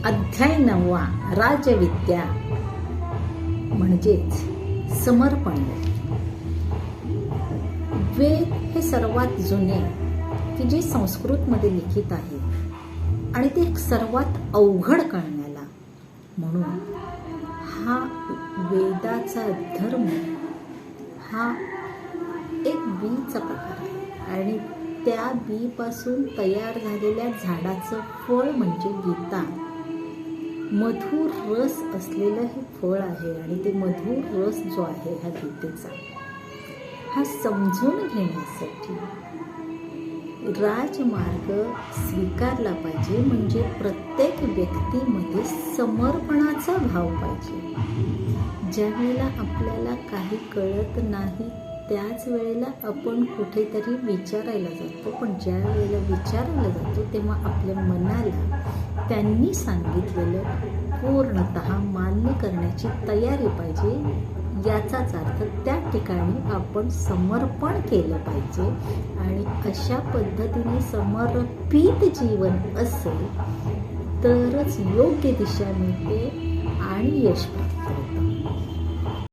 अध्याय 9 राजविद्या म्हणजेच समर्पण. वेद हे सर्वात जुने की जे संस्कृतमध्ये लिखित आहे आणि ते सर्वात अवघड कळण्याला, म्हणून हा वेदाचा धर्म हा एक बीचा प्रकार आहे आणि त्या बीपासून तयार झालेल्या झाडाचं फळ म्हणजे गीता. मधुर रस असलेलं हे फळ आहे आणि ते मधुर रस जो आहे ह्या गीतेचा, हा समजून घेण्यासाठी राजमार्ग स्वीकारला पाहिजे. म्हणजे प्रत्येक व्यक्तीमध्ये समर्पणाचा भाव पाहिजे. ज्या वेळेला आपल्याला काही कळत नाही त्याच वेळेला आपण कुठेतरी विचारायला जातो, पण ज्या वेळेला विचारायला जातो तेव्हा आपल्या मनाला त्यांनी सांगितलेलं पूर्णतः मान्य करण्याची तयारी पाहिजे. याचाच अर्थ त्या ठिकाणी आपण समर्पण केलं पाहिजे आणि अशा पद्धतीने समर्पित जीवन असेल तरच योग्य दिशा मिळते आणि यश प्राप्त होतं.